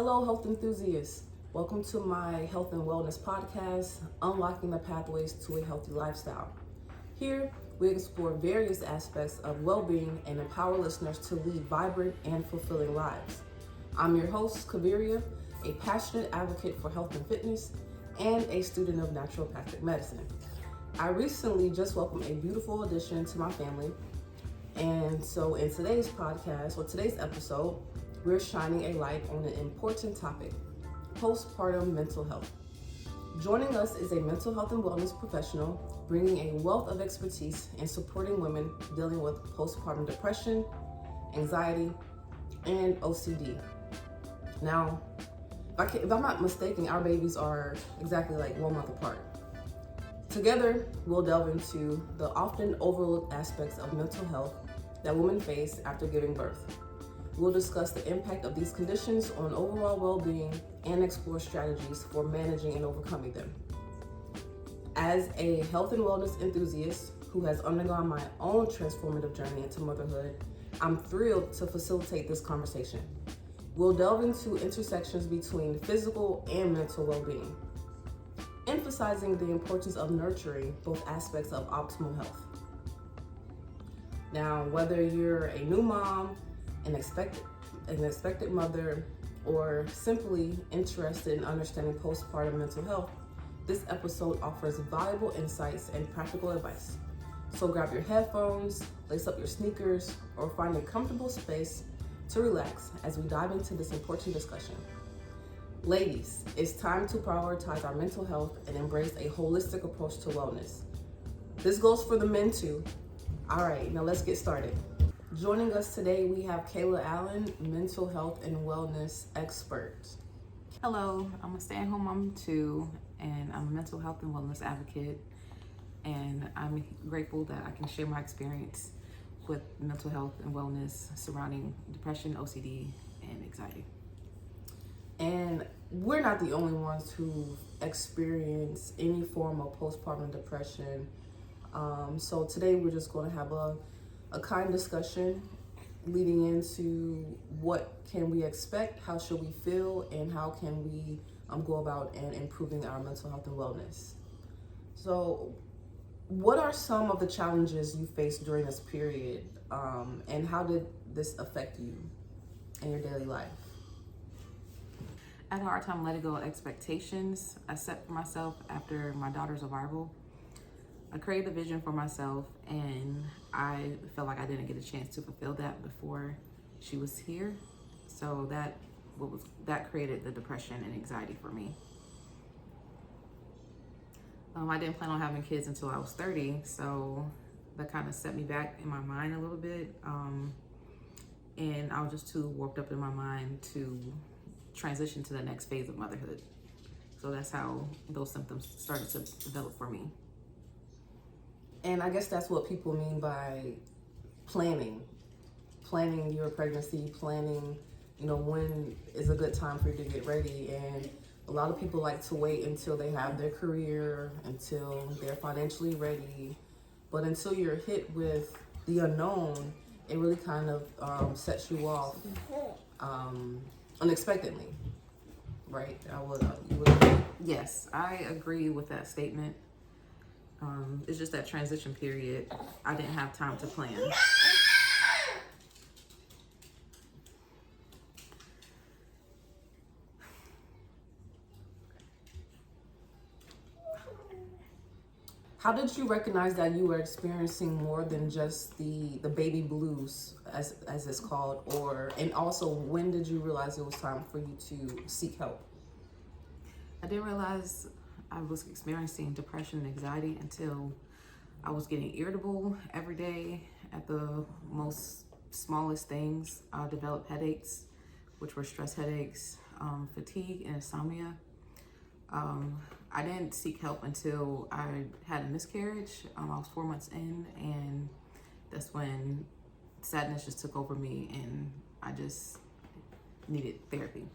Hello, health enthusiasts. Welcome to my health and wellness podcast, Unlocking the Pathways to a Healthy Lifestyle. Here, we explore various aspects of well-being and empower listeners to lead vibrant and fulfilling lives. I'm your host, Kaviria, a passionate advocate for health and fitness and a student of naturopathic medicine. I recently just welcomed a beautiful addition to my family. And so in today's podcast, or today's episode, we're shining a light on an important topic, postpartum mental health. Joining us is a mental health and wellness professional, bringing a wealth of expertise in supporting women dealing with postpartum depression, anxiety, and OCD. Now, if I'm not mistaken, our babies are exactly like 1 month apart. Together, we'll delve into the often overlooked aspects of mental health that women face after giving birth. We'll discuss the impact of these conditions on overall well-being and explore strategies for managing and overcoming them. As a health and wellness enthusiast who has undergone my own transformative journey into motherhood, I'm thrilled to facilitate this conversation. We'll delve into intersections between physical and mental well-being, emphasizing the importance of nurturing both aspects of optimal health. Now, whether you're a new mom, an expected mother, or simply interested in understanding postpartum mental health, this episode offers valuable insights and practical advice. So grab your headphones, lace up your sneakers, or find a comfortable space to relax as we dive into this important discussion. Ladies, it's time to prioritize our mental health and embrace a holistic approach to wellness. This goes for the men too. All right, now let's get started. Joining us today, we have Kayla Allen, mental health and wellness expert. Hello, I'm a stay-at-home mom too, and I'm a mental health and wellness advocate. And I'm grateful that I can share my experience with mental health and wellness surrounding depression, OCD, and anxiety. And we're not the only ones who experience any form of postpartum depression. So today we're just going to have a kind discussion leading into what can we expect, how should we feel, and how can we go about and improving our mental health and wellness. So what are some of the challenges you faced during this period, and how did this affect you in your daily life? I had a hard time letting go of expectations I set for myself after my daughter's arrival. I created a vision for myself, and I felt like I didn't get a chance to fulfill that before she was here. So that created the depression and anxiety for me. I didn't plan on having kids until I was 30, so that kind of set me back in my mind a little bit. And I was just too warped up in my mind to transition to the next phase of motherhood. So that's how those symptoms started to develop for me. And I guess that's what people mean by planning your pregnancy, planning, when is a good time for you to get ready. And a lot of people like to wait until they have their career, until they're financially ready. But until you're hit with the unknown, it really kind of sets you off unexpectedly, right? You would agree? Yes, I agree with that statement. It's just that transition period. I didn't have time to plan. How did you recognize that you were experiencing more than just the baby blues, as it's called, and also when did you realize it was time for you to seek help? I didn't realize I was experiencing depression and anxiety until I was getting irritable every day at the most smallest things. I developed headaches, which were stress headaches, fatigue, and insomnia. I didn't seek help until I had a miscarriage. I was 4 months in, and that's when sadness just took over me, and I just needed therapy.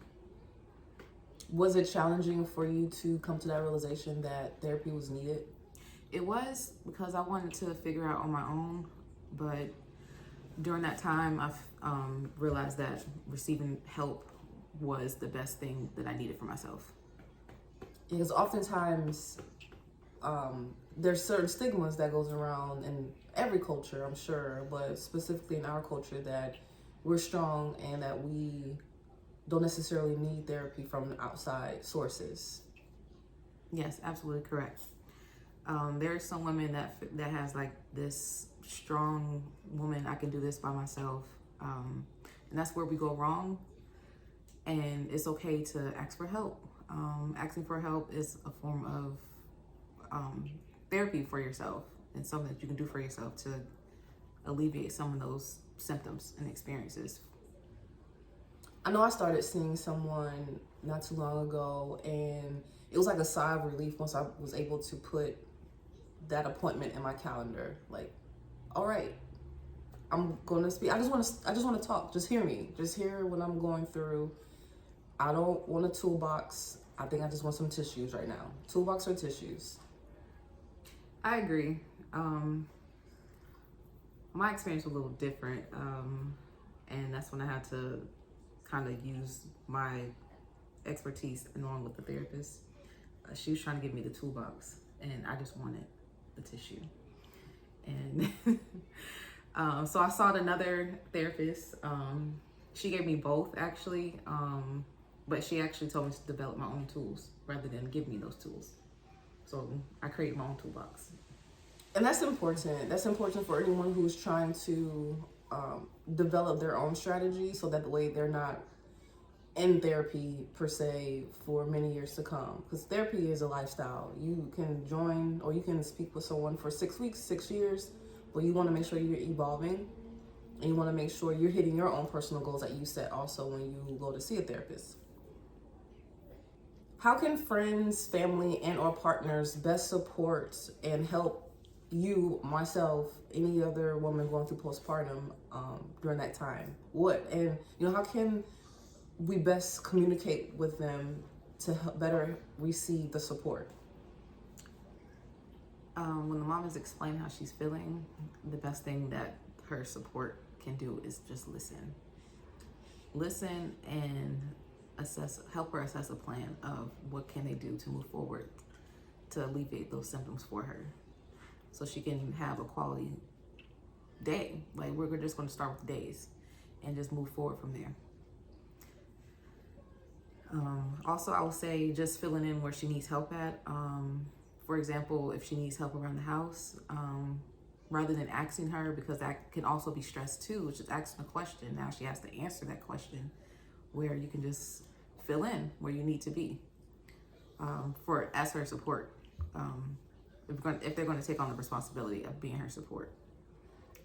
Was it challenging for you to come to that realization that therapy was needed? It was, because I wanted to figure out on my own, but during that time, I realized that receiving help was the best thing that I needed for myself. Because oftentimes there's certain stigmas that goes around in every culture, I'm sure, but specifically in our culture, that we're strong and that we don't necessarily need therapy from outside sources. Yes, absolutely correct. There are some women that has like this strong woman, I can do this by myself, and that's where we go wrong. And it's okay to ask for help. Asking for help is a form of therapy for yourself, and something that you can do for yourself to alleviate some of those symptoms and experiences. I know I started seeing someone not too long ago, and it was like a sigh of relief once I was able to put that appointment in my calendar. Like, all right, I'm gonna speak. I just want to talk. Just hear me. Just hear what I'm going through. I don't want a toolbox. I think I just want some tissues right now. Toolbox or tissues? I agree. My experience was a little different, and that's when I had to kind of use my expertise along with the therapist. She was trying to give me the toolbox, and I just wanted the tissue. And so I sought another therapist. She gave me both, actually, but she actually told me to develop my own tools rather than give me those tools. So I created my own toolbox. And that's important. That's important for anyone who's trying to develop their own strategy, so that the way they're not in therapy per se for many years to come. Because therapy is a lifestyle. You can join or you can speak with someone for 6 weeks, 6 years, but you want to make sure you're evolving, and you want to make sure you're hitting your own personal goals that you set also when you go to see a therapist. How can friends, family, and or partners best support and help you, myself, any other woman going through postpartum during that time? How can we best communicate with them to help better receive the support? When the mom is explaining how she's feeling, the best thing that her support can do is just listen. Listen and help her assess a plan of what can they do to move forward to alleviate those symptoms for her, so she can have a quality day. Like, we're just going to start with days and just move forward from there. Also, I would say just filling in where she needs help at. For example, if she needs help around the house, rather than asking her, because that can also be stress too, just asking a question. Now she has to answer that question, where you can just fill in where you need to be as her support. If they're going to take on the responsibility of being her support,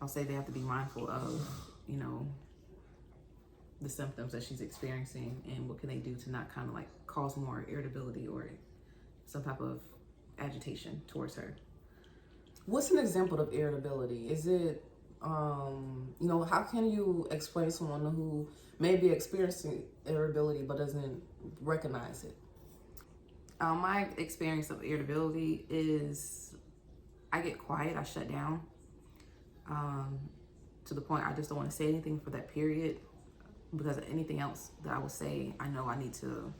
I'll say they have to be mindful of, the symptoms that she's experiencing, and what can they do to not kind of like cause more irritability or some type of agitation towards her. What's an example of irritability? Is it, how can you explain to someone who may be experiencing irritability but doesn't recognize it? My experience of irritability is I get quiet, I shut down, to the point I just don't want to say anything for that period, because anything else that I will say, I know I need to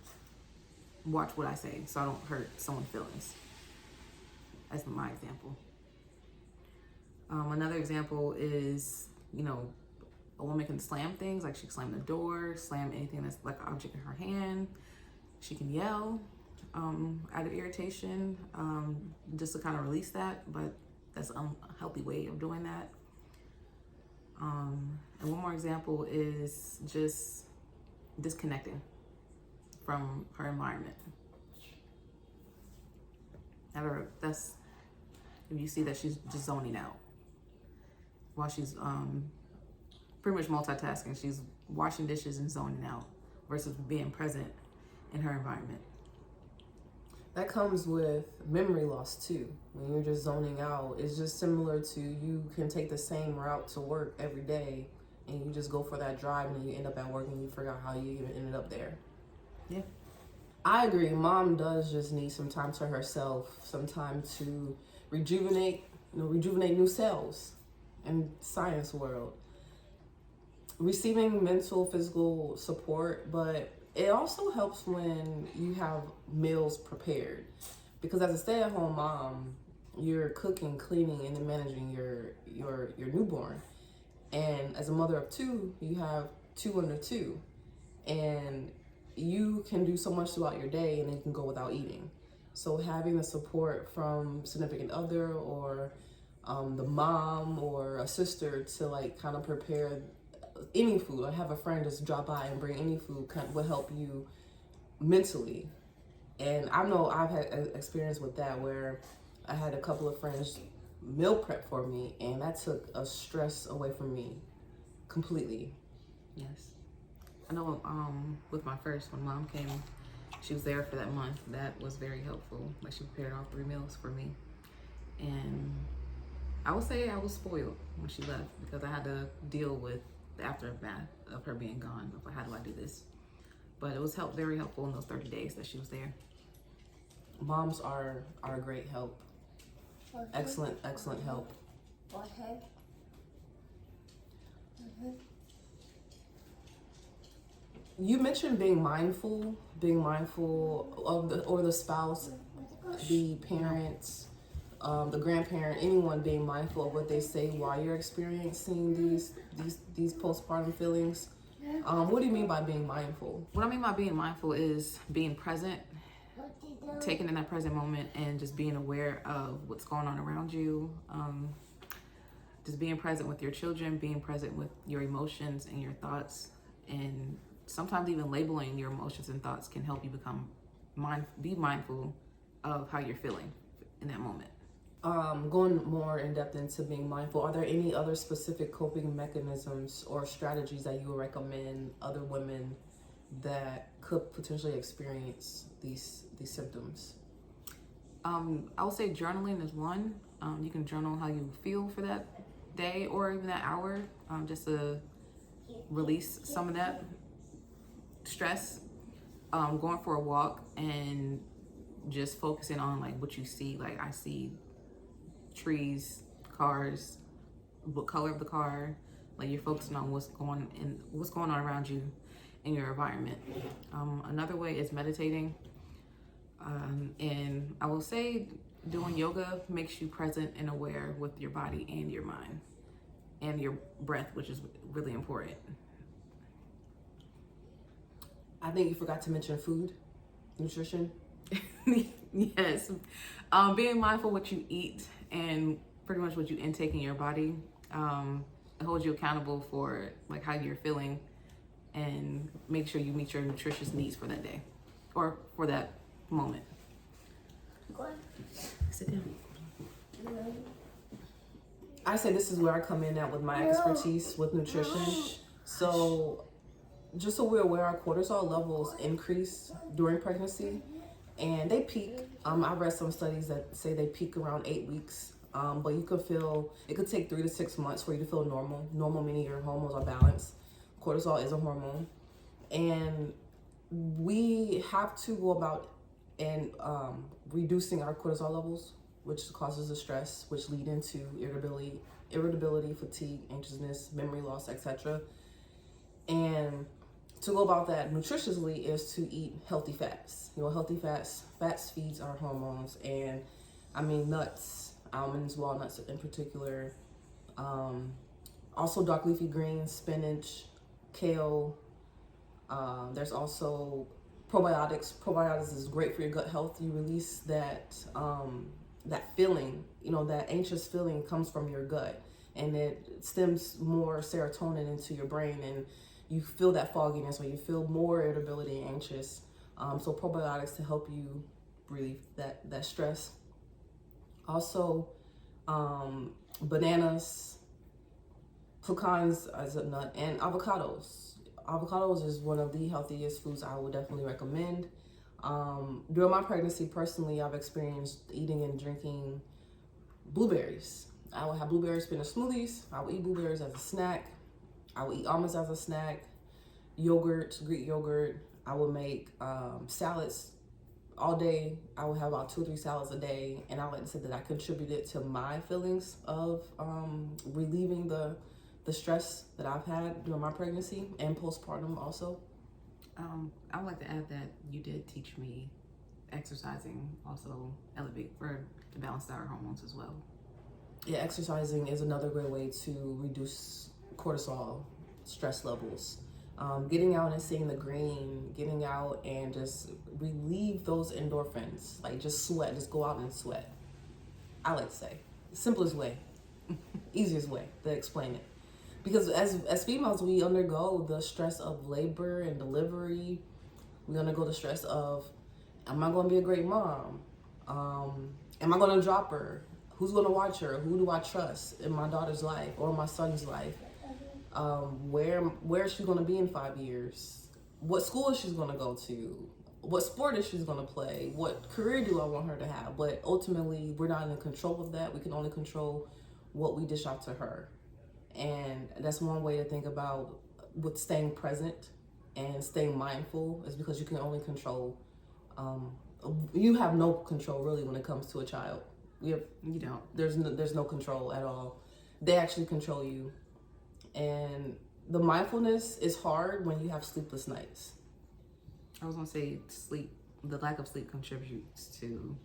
watch what I say so I don't hurt someone's feelings. That's my example. Another example is, a woman can slam things, like she can slam the door, slam anything that's like an object in her hand. She can yell out of irritation, just to kind of release that, but that's an unhealthy way of doing that. And one more example is just disconnecting from her environment. That's if you see that she's just zoning out while she's pretty much multitasking. She's washing dishes and zoning out versus being present in her environment. That comes with memory loss too. When you're just zoning out, it's just similar to, you can take the same route to work every day, and you just go for that drive, and you end up at work and you forgot how you even ended up there. Yeah. I agree. Mom does just need some time to herself, some time to rejuvenate new cells in science world. Receiving mental, physical support, but It also helps when you have meals prepared, because as a stay-at-home mom, you're cooking, cleaning, and then managing your newborn. And as a mother of two, you have two under two, and you can do so much throughout your day, and then you can go without eating. So having the support from significant other or the mom or a sister to like kind of prepare any food, or have a friend just drop by and bring any food, will help you mentally. And I know I've had experience with that, where I had a couple of friends meal prep for me, and that took a stress away from me completely. Yes. I know with my first, when mom came, she was there for that month. That was very helpful. Like, she prepared all 3 meals for me. And I would say I was spoiled when she left, because I had to deal with the aftermath of her being gone. Of like, how do I do this? But it was very helpful in those 30 days that she was there. Moms are a great help. Excellent help. You mentioned being mindful of the spouse, the parents, the grandparent, anyone being mindful of what they say while you're experiencing these postpartum feelings. What do you mean by being mindful? What I mean by being mindful is being present, taking in that present moment, and just being aware of what's going on around you. Just being present with your children, being present with your emotions and your thoughts, and sometimes even labeling your emotions and thoughts can help you be mindful of how you're feeling in that moment. Going more in depth into being mindful, are there any other specific coping mechanisms or strategies that you would recommend other women that could potentially experience these symptoms? I would say journaling is one. You can journal how you feel for that day or even that hour, just to release some of that stress. Going for a walk and just focusing on like what you see. Like, I see trees, cars, what color of the car. Like, you're focusing on what's going on around you in your environment. Another way is meditating. And I will say doing yoga makes you present and aware with your body and your mind and your breath, which is really important. I think you forgot to mention food, nutrition. Yes. Being mindful what you eat and pretty much what you intake in your body. It holds you accountable for like how you're feeling, and make sure you meet your nutritious needs for that day or for that moment. Sit down. I say this is where I come in at with my expertise with nutrition. So just so we're aware, our cortisol levels increase during pregnancy, and they peak. I read some studies that say they peak around 8 weeks, but you could feel, it could take 3 to 6 months for you to feel normal. Normal meaning your hormones are balanced. Cortisol is a hormone, and we have to go about and reducing our cortisol levels, which causes the stress, which lead into irritability, fatigue, anxiousness, memory loss, etc. And to go about that nutritiously is to eat healthy fats. Healthy fats feeds our hormones, and I mean nuts, almonds, walnuts in particular. Also dark leafy greens, spinach, kale. There's also probiotics. Probiotics is great for your gut health. You release that feeling, that anxious feeling comes from your gut, and it stems more serotonin into your brain, and you feel that fogginess, or you feel more irritability and anxious. So probiotics to help you relieve that stress. Also, bananas, pecans as a nut, and avocados. Avocados is one of the healthiest foods I would definitely recommend. During my pregnancy, personally, I've experienced eating and drinking blueberries. I would have blueberry spinach smoothies. I would eat blueberries as a snack. I would eat almonds as a snack. Yogurt, Greek yogurt. I would make salads all day. I would have about 2 or 3 salads a day, and I like to say that I contributed to my feelings of relieving the stress that I've had during my pregnancy and postpartum also. I would like to add that you did teach me exercising also elevate for to balance our hormones as well. Yeah, exercising is another great way to reduce cortisol, stress levels. Getting out and seeing the green, getting out and just relieve those endorphins, like just sweat, just go out and sweat. I like to say, simplest way, easiest way to explain it. Because as females, we undergo the stress of labor and delivery. We undergo the stress of, am I going to be a great mom? Am I going to drop her? Who's going to watch her? Who do I trust in my daughter's life or my son's life? Where is she going to be in 5 years? What school is she going to go to? What sport is she going to play? What career do I want her to have? But ultimately, we're not in control of that. We can only control what we dish out to her. And that's one way to think about with staying present and staying mindful, is because you can only control, you have no control really when it comes to a child. You don't. There's no control at all. They actually control you. And the mindfulness is hard when you have sleepless nights. I was gonna say sleep. The lack of sleep contributes to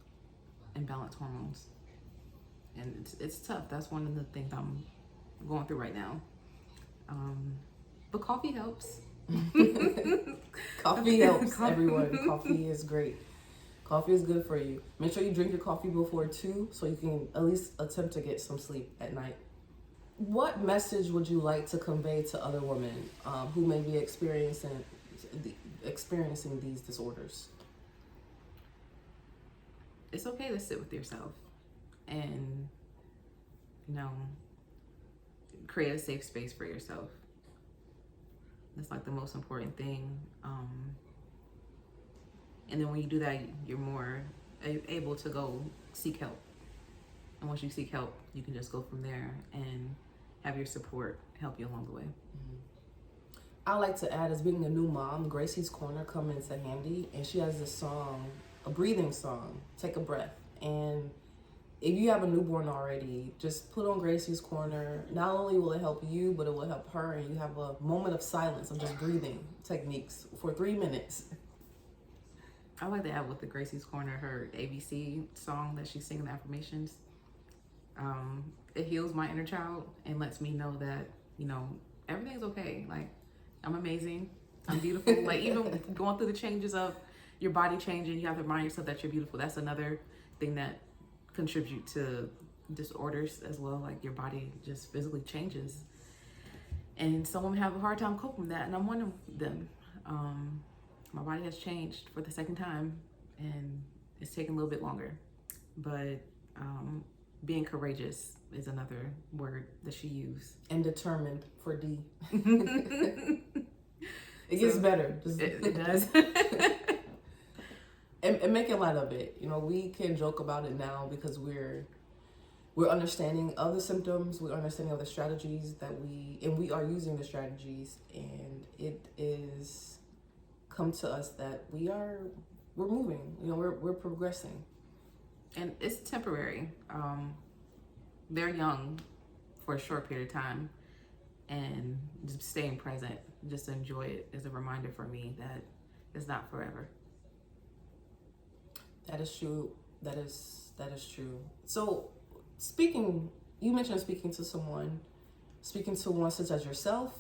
imbalanced hormones, and it's tough. That's one of the things I'm going through right now. But coffee helps. Coffee helps, everyone. Coffee is great. Coffee is good for you. Make sure you drink your coffee before 2 so you can at least attempt to get some sleep at night. What message would you like to convey to other women who may be experiencing these disorders? It's okay to sit with yourself and, create a safe space for yourself. That's like the most important thing. And then when you do that, you're more able to go seek help. And once you seek help, you can just go from there and have your support help you along the way. I like to add, as being a new mom, Gracie's Corner come into handy, and she has this song, a breathing song, Take a Breath. And if you have a newborn already, just put on Gracie's Corner. Not only will it help you, but it will help her, and you have a moment of silence of just breathing techniques for 3 minutes. I like to add with the Gracie's Corner, her ABC song that she's singing, the affirmations. It heals my inner child and lets me know that, everything's okay. Like, I'm amazing. I'm beautiful. Like, even going through the changes of your body changing, you have to remind yourself that you're beautiful. That's another thing that contribute to disorders as well. Like, your body just physically changes. And some women have a hard time coping with that, and I'm one of them. My body has changed for the second time, and it's taking a little bit longer. But being courageous is another word that she used. And determined for D. It gets better. It does. and making light of it. We can joke about it now because we're understanding of the symptoms, we're understanding of the strategies we are using the strategies, and it is come to us that we're moving, we're progressing. And it's temporary. They're young for a short period of time, and just staying present, just enjoy it, is a reminder for me that it's not forever. That is true. That is true. So you mentioned speaking to one such as yourself.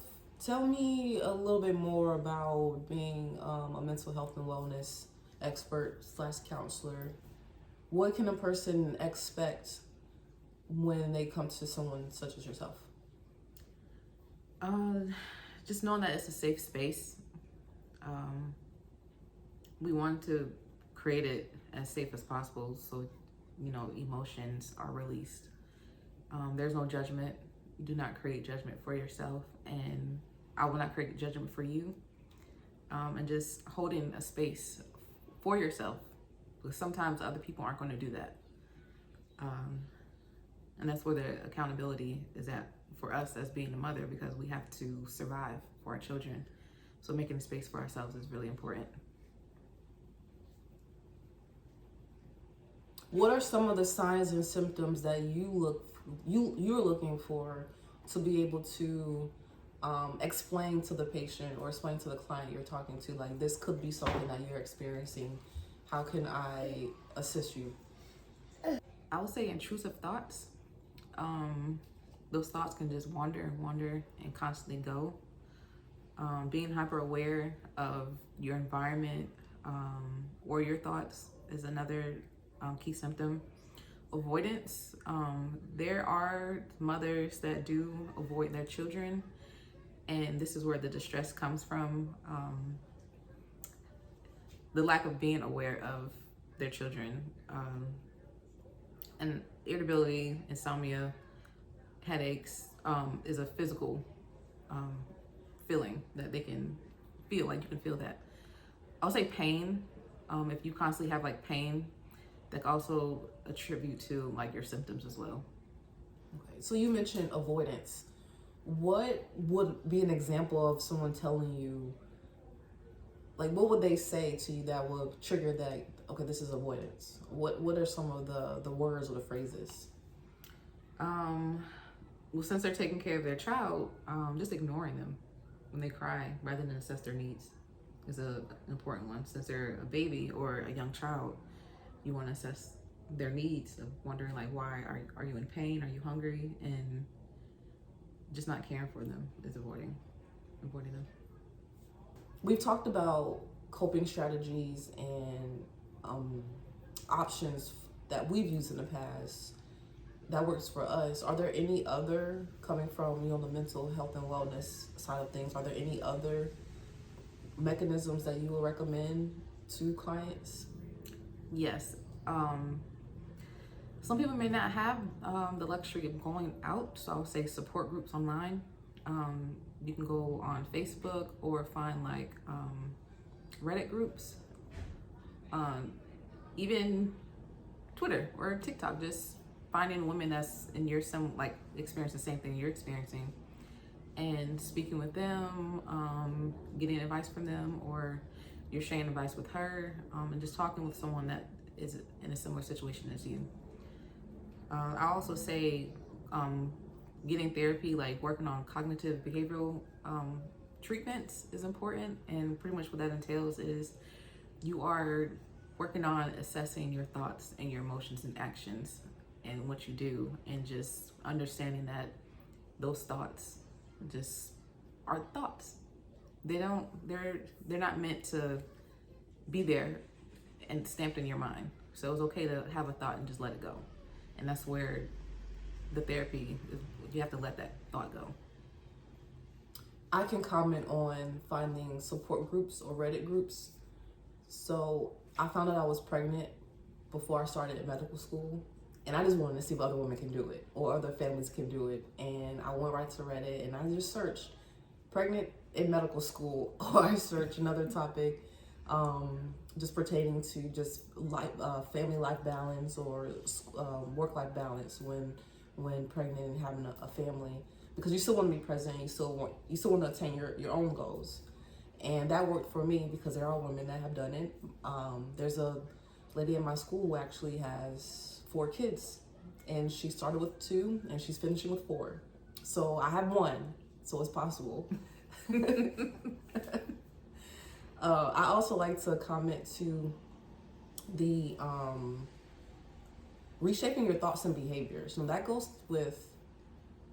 Tell me a little bit more about being a mental health and wellness expert / counselor. What can a person expect when they come to someone such as yourself? Just knowing that it's a safe space. We want to create it as safe as possible so, emotions are released. There's no judgment. You do not create judgment for yourself, and I will not create judgment for you. And just holding a space for yourself, because sometimes other people aren't going to do that. And that's where the accountability is at for us as being a mother, because we have to survive for our children. So making a space for ourselves is really important. What are some of the signs and symptoms that you're looking for to be able to explain to the patient or explain to the client you're talking to, like, this could be something that you're experiencing. How can I assist you? I would say intrusive thoughts. Those thoughts can just wander and wander and constantly go. Being hyper aware of your environment or your thoughts is another key symptom. Avoidance. There are mothers that do avoid their children, and this is where the distress comes from. The lack of being aware of their children, and irritability, insomnia, headaches is a physical feeling that they can feel. Like, you can feel that. I would say pain. If you constantly have like pain, that can also attribute to like your symptoms as well. Okay, so you mentioned avoidance. What would be an example of someone telling you, like, what would they say to you that would trigger that, okay, this is avoidance? What are some of the words or the phrases? Well, since they're taking care of their child, just ignoring them when they cry rather than assess their needs is an important one. Since they're a baby or a young child, you want to assess their needs of wondering, like, why are you in pain? Are you hungry? And just not caring for them is avoiding them. We've talked about coping strategies and options that we've used in the past that works for us. Are there any other, coming from the mental health and wellness side of things, are there any other mechanisms that you would recommend to clients? Yes. Some people may not have the luxury of going out, so I'll say support groups online. You can go on Facebook or find like Reddit groups, even Twitter or TikTok. Just finding women that's in your experiencing the same thing you're experiencing, and speaking with them, getting advice from them, or you're sharing advice with her, and just talking with someone that is in a similar situation as you. I also say getting therapy, like working on cognitive behavioral treatments is important, and pretty much what that entails is you are working on assessing your thoughts and your emotions and actions and what you do, and just understanding that those thoughts just are thoughts. They're not meant to be there and stamped in your mind. So it's okay to have a thought and just let it go. And that's where the therapy is, you have to let that thought go. I can comment on finding support groups or Reddit groups. So I found out I was pregnant before I started at medical school, and I just wanted to see if other women can do it or other families can do it. And I went right to Reddit and I just searched pregnant in medical school, or I searched another topic just pertaining to just life, family life balance, or work-life balance when pregnant and having a family, because you still want to be present, you still want to attain your own goals. And that worked for me because there are women that have done it. There's a lady in my school who actually has 4 kids, and she started with 2 and she's finishing with 4. So I have 1, so it's possible. I also like to comment to the reshaping your thoughts and behaviors. Now that goes with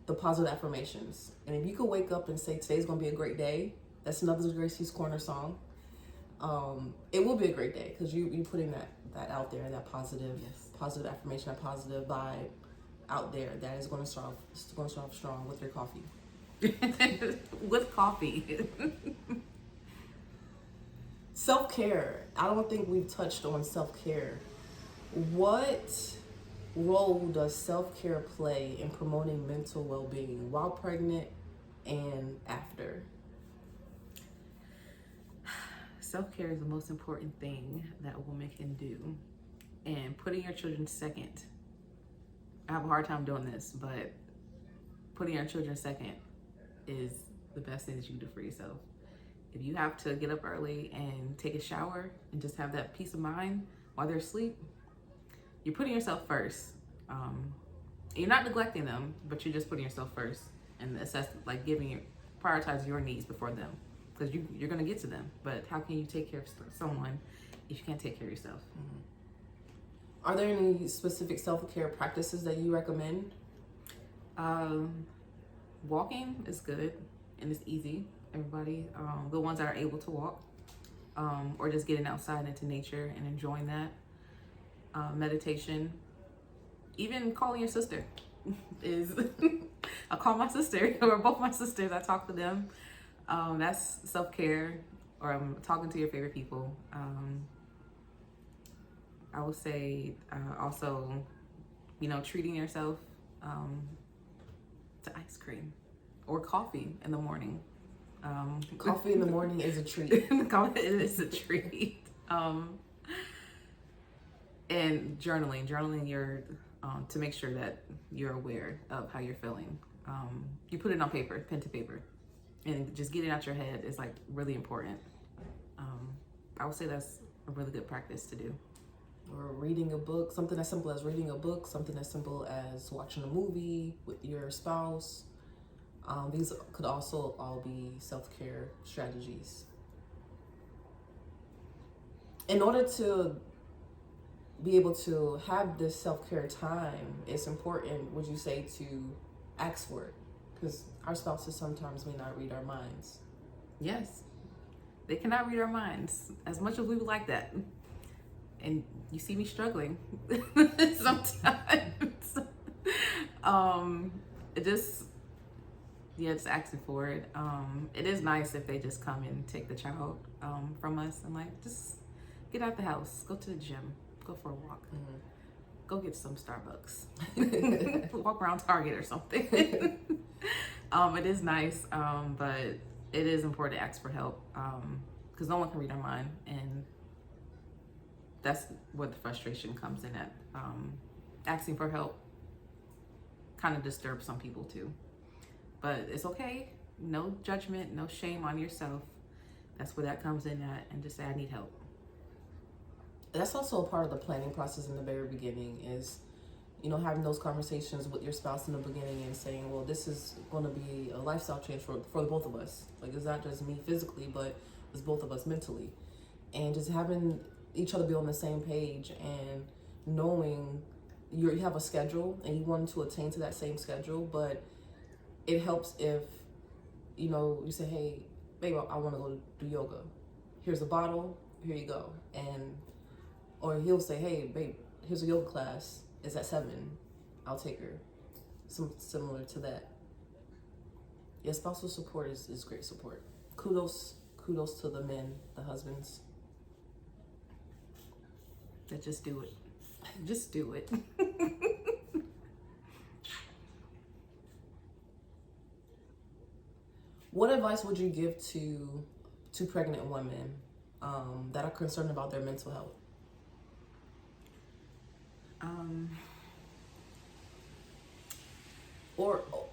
the positive affirmations. And if you could wake up and say, today's gonna be a great day, that's another Gracie's Corner song. It will be a great day because you putting that out there, that positive, yes, positive affirmation, that positive vibe out there that is going to start off strong with your coffee. With coffee. Self-care. I don't think we've touched on self-care. What role does self-care play in promoting mental well-being while pregnant and after? Self-care is the most important thing that a woman can do. And putting your children second. I have a hard time doing this, but putting your children second is the best thing that you can do for yourself. If you have to get up early and take a shower and just have that peace of mind while they're asleep, you're putting yourself first. You're not neglecting them, but you're just putting yourself first, and giving prioritize your needs before them, because you're going to get to them. But how can you take care of someone if you can't take care of yourself? Are there any specific self-care practices that you recommend? Walking is good and it's easy. Everybody, the ones that are able to walk, or just getting outside into nature and enjoying that. Meditation, even calling your sister is I call my sister or both my sisters. I talk to them. That's self-care. Or I'm talking to your favorite people. I would say also, treating yourself to ice cream or coffee in the morning. Coffee in the morning is a treat. Coffee is a treat. And journaling your to make sure that you're aware of how you're feeling. You put it on paper, pen to paper, and just getting it out your head is like really important. I would say that's a really good practice to do. Or reading a book, something as simple as reading a book, something as simple as watching a movie with your spouse. These could also all be self-care strategies. In order to be able to have this self-care time, it's important, would you say, to ask for it? Because our spouses sometimes may not read our minds. Yes, they cannot read our minds as much as we would like that. And you see me struggling sometimes. Just asking for it. It is nice if they just come and take the child from us and like, just get out the house, go to the gym, go for a walk, go get some Starbucks, walk around Target or something. It is nice, but it is important to ask for help because no one can read our mind, and that's where the frustration comes in at. Asking for help kind of disturbs some people too. But it's okay. No judgment, no shame on yourself. That's where that comes in at, and just say, I need help. That's also a part of the planning process in the very beginning is, having those conversations with your spouse in the beginning and saying, well, this is going to be a lifestyle change for both of us. Like, it's not just me physically, but it's both of us mentally. And just having each other be on the same page and knowing you have a schedule and you want to attain to that same schedule, but it helps if, you say, hey, babe, I want to go do yoga. Here's a bottle, here you go. Or he'll say, hey, babe, here's a yoga class. It's at 7. I'll take her. Something similar to that. Yeah, spousal support is great support. Kudos to the men, the husbands. That just do it. Just do it. What advice would you give to pregnant women that are concerned about their mental health?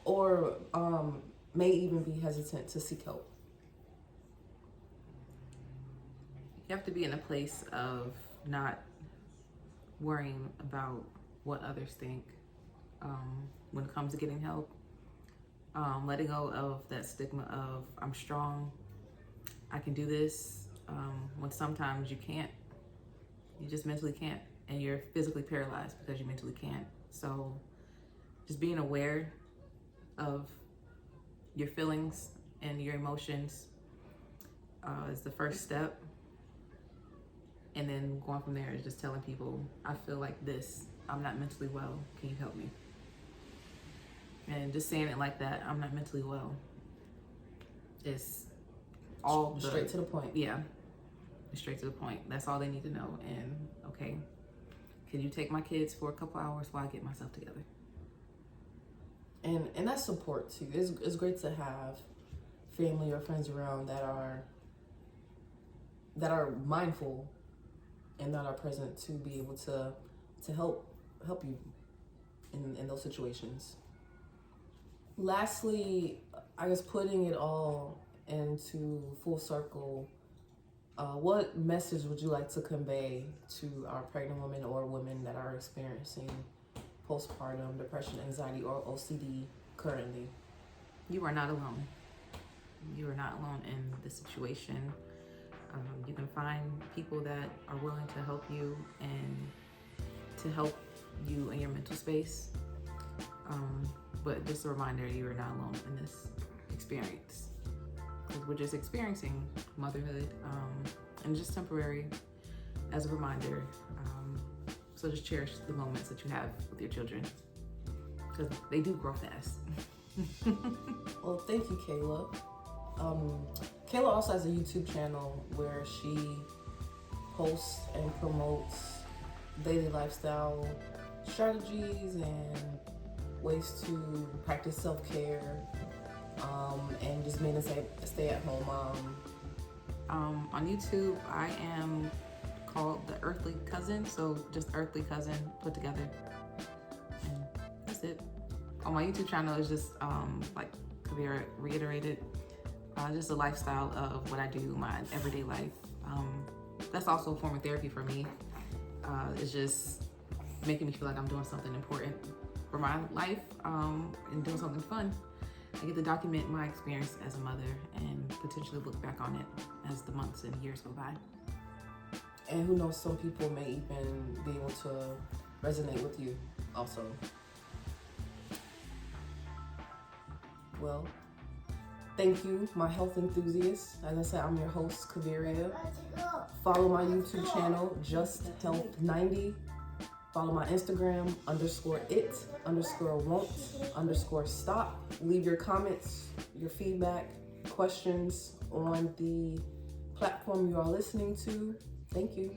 Or may even be hesitant to seek help? You have to be in a place of not worrying about what others think when it comes to getting help. Letting go of that stigma of I'm strong, I can do this, when sometimes you can't. You just mentally can't, and you're physically paralyzed because you mentally can't. So just being aware of your feelings and your emotions is the first step. And then going from there is just telling people, I feel like this, I'm not mentally well, can you help me? And just saying it like that, I'm not mentally well, is all straight to the point. Yeah, straight to the point. That's all they need to know. And okay, can you take my kids for a couple hours while I get myself together? And that's support too. It's great to have family or friends around that are mindful and that are present to be able to help you in those situations. Lastly, I guess putting it all into full circle, what message would you like to convey to our pregnant women or women that are experiencing postpartum depression, anxiety, or OCD currently? You are not alone. You are not alone in this situation. You can find people that are willing to help you and to help you in your mental space. But just a reminder, you are not alone in this experience. Because we're just experiencing motherhood, and just temporary as a reminder. So just cherish the moments that you have with your children, because they do grow fast. Well, thank you, Kayla. Kayla also has a YouTube channel where she posts and promotes daily lifestyle strategies and ways to practice self-care, and just being a stay-at-home mom. On YouTube, I am called The Earthly Cousin, so just Earthly Cousin put together. And that's it. On my YouTube channel is just, like Kavira reiterated, just a lifestyle of what I do, my everyday life. That's also a form of therapy for me. It's just making me feel like I'm doing something important for my life, and doing something fun. I get to document my experience as a mother and potentially look back on it as the months and years go by. And who knows, some people may even be able to resonate with you also. Well, thank you, my health enthusiasts. As I said, I'm your host, Kaviria. Follow my YouTube channel, Just Health 90. Follow my Instagram, _it_won't_stop. Leave your comments, your feedback, questions on the platform you are listening to. Thank you.